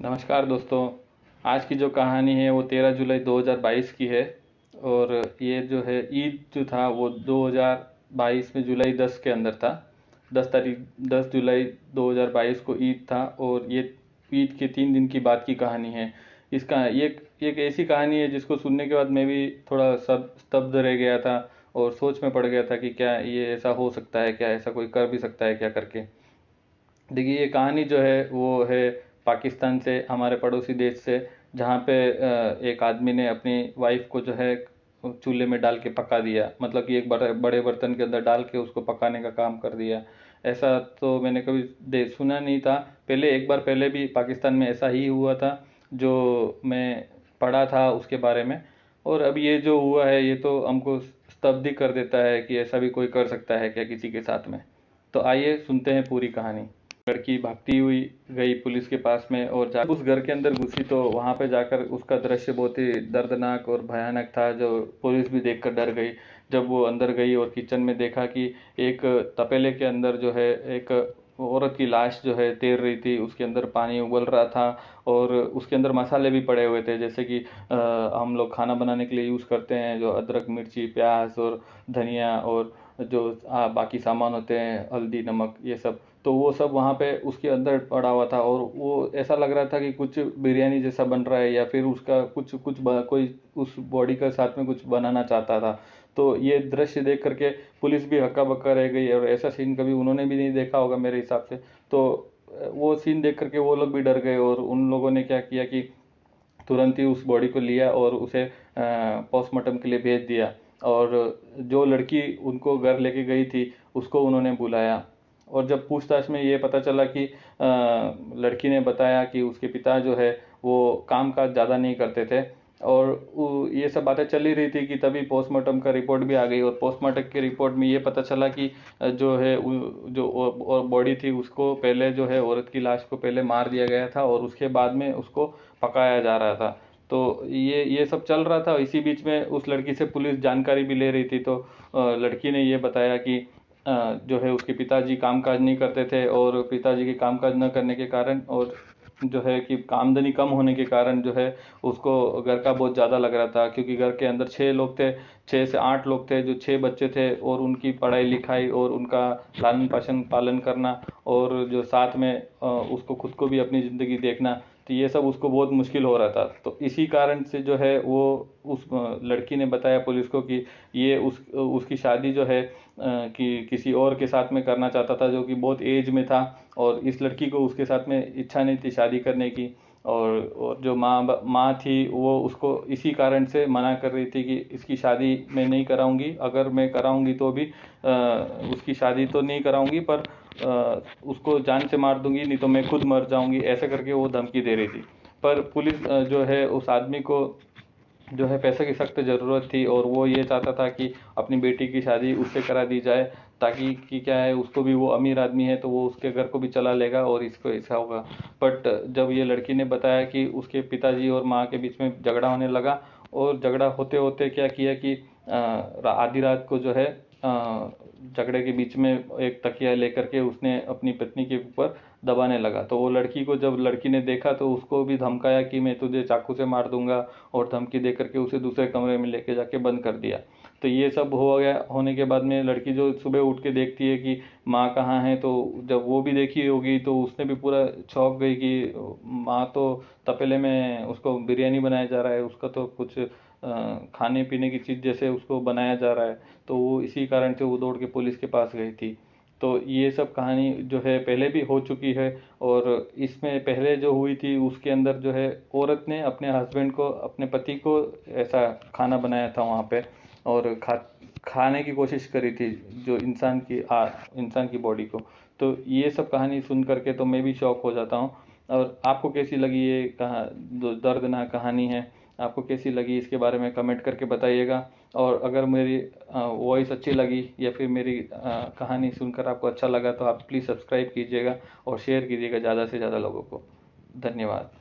नमस्कार दोस्तों। आज की जो कहानी है वो 13 जुलाई 2022 की है। और ये जो है ईद जो था वो 2022 में जुलाई 10 के अंदर था। 10 जुलाई 2022 को ईद था और ये ईद के 3 दिन की बात की कहानी है। इसका एक ऐसी कहानी है जिसको सुनने के बाद मैं भी थोड़ा सब स्तब्ध रह गया था और सोच में पड़ गया था कि क्या ये ऐसा हो सकता है, क्या ऐसा कोई कर भी सकता है क्या करके। देखिए ये कहानी जो है वो है पाकिस्तान से, हमारे पड़ोसी देश से, जहाँ पे एक आदमी ने अपनी वाइफ को जो है चूल्हे में डाल के पका दिया। मतलब कि एक बड़े बड़े बर्तन के अंदर डाल के उसको पकाने का काम कर दिया। ऐसा तो मैंने कभी सुना नहीं था। पहले एक बार पहले भी पाकिस्तान में ऐसा ही हुआ था, जो मैं पढ़ा था उसके बारे में। और अब ये जो हुआ है ये तो हमको स्तब्ध ही कर देता है कि ऐसा भी कोई कर सकता है क्या किसी के साथ में। तो आइए सुनते हैं पूरी कहानी। लड़की भागती हुई गई पुलिस के पास में और जा उस घर के अंदर घुसी तो वहां पे जाकर उसका दृश्य बहुत ही दर्दनाक और भयानक था, जो पुलिस भी देखकर डर गई। जब वो अंदर गई और किचन में देखा कि एक तपेले के अंदर जो है एक औरत की लाश जो है तैर रही थी, उसके अंदर पानी उबल रहा था और उसके अंदर मसाले भी पड़े हुए थे, जैसे कि हम लोग खाना बनाने के लिए यूज़ करते हैं, जो अदरक मिर्ची प्याज और धनिया और जो बाकी सामान होते हैं, हल्दी नमक ये सब। तो वो सब वहाँ पे उसके अंदर पड़ा हुआ था और वो ऐसा लग रहा था कि कुछ बिरयानी जैसा बन रहा है या फिर उसका कोई उस बॉडी के साथ में कुछ बनाना चाहता था। तो ये दृश्य देख करके पुलिस भी हक्का बक्का रह गई और ऐसा सीन कभी उन्होंने भी नहीं देखा होगा मेरे हिसाब से। तो वो सीन देख करके वो लोग भी डर गए और उन लोगों ने क्या किया कि तुरंत ही उस बॉडी को लिया और उसे पोस्टमार्टम के लिए भेज दिया। और जो लड़की उनको घर लेके गई थी उसको उन्होंने बुलाया। और जब पूछताछ में ये पता चला कि लड़की ने बताया कि उसके पिता जो है वो काम काज ज़्यादा नहीं करते थे। और ये सब बातें चल ही रही थी कि तभी पोस्टमार्टम का रिपोर्ट भी आ गई और पोस्टमार्टम की रिपोर्ट में ये पता चला कि जो है जो बॉडी थी उसको पहले जो है औरत की लाश को पहले मार दिया गया था और उसके बाद में उसको पकाया जा रहा था। तो ये सब चल रहा था। इसी बीच में उस लड़की से पुलिस जानकारी भी ले रही थी। तो लड़की ने ये बताया कि जो है उसके पिताजी कामकाज नहीं करते थे और पिताजी के कामकाज न करने के कारण और जो है कि आमदनी कम होने के कारण जो है उसको घर का बहुत ज़्यादा लग रहा था, क्योंकि घर के अंदर 6 लोग थे, 6 से 8 लोग थे, जो 6 बच्चे थे और उनकी पढ़ाई लिखाई और उनका लालन पालन पालन करना और जो साथ में उसको खुद को भी अपनी ज़िंदगी देखना। तो ये सब उसको बहुत मुश्किल हो रहा था। तो इसी कारण से जो है वो उस लड़की ने बताया पुलिस को कि ये उसकी शादी जो है कि किसी और के साथ में करना चाहता था, जो कि बहुत एज में था और इस लड़की को उसके साथ में इच्छा नहीं थी शादी करने की। और जो माँ थी वो उसको इसी कारण से मना कर रही थी कि इसकी शादी मैं नहीं कराऊंगी, अगर मैं कराऊंगी तो भी उसकी शादी तो नहीं कराऊंगी, पर उसको जान से मार दूंगी, नहीं तो मैं खुद मर जाऊंगी, ऐसे करके वो धमकी दे रही थी। पर पुलिस जो है उस आदमी को जो है पैसे की सख्त ज़रूरत थी और वो ये चाहता था कि अपनी बेटी की शादी उससे करा दी जाए, ताकि कि क्या है उसको भी, वो अमीर आदमी है तो वो उसके घर को भी चला लेगा और इसको ऐसा होगा। बट जब ये लड़की ने बताया कि उसके पिताजी और माँ के बीच में झगड़ा होने लगा और झगड़ा होते होते क्या किया कि आधी रात को जो है झगड़े के बीच में एक तकिया लेकर के उसने अपनी पत्नी के ऊपर दबाने लगा। तो वो लड़की को, जब लड़की ने देखा तो उसको भी धमकाया कि मैं तुझे चाकू से मार दूंगा और धमकी दे करके उसे दूसरे कमरे में लेके जाके बंद कर दिया। तो ये सब हो गया। होने के बाद में लड़की जो सुबह उठ के देखती है कि माँ कहाँ है, तो जब वो भी देखी होगी तो उसने भी पूरा चौंक गई कि माँ तो तपेले में उसको बिरयानी बनाया जा रहा है, उसका तो कुछ खाने पीने की चीज़ जैसे उसको बनाया जा रहा है। तो वो इसी कारण से वो दौड़ के पुलिस के पास गई थी। तो ये सब कहानी जो है पहले भी हो चुकी है और इसमें पहले जो हुई थी उसके अंदर जो है औरत ने अपने हस्बैंड को, अपने पति को ऐसा खाना बनाया था वहाँ पे और खाने की कोशिश करी थी, जो इंसान की बॉडी को। तो ये सब कहानी सुन करके तो मैं भी शॉक हो जाता हूँ। और आपको कैसी लगी ये जो दर्दनाक कहानी है, आपको कैसी लगी इसके बारे में कमेंट करके बताइएगा। और अगर मेरी वॉइस अच्छी लगी या फिर मेरी कहानी सुनकर आपको अच्छा लगा तो आप प्लीज़ सब्सक्राइब कीजिएगा और शेयर कीजिएगा ज़्यादा से ज़्यादा लोगों को। धन्यवाद।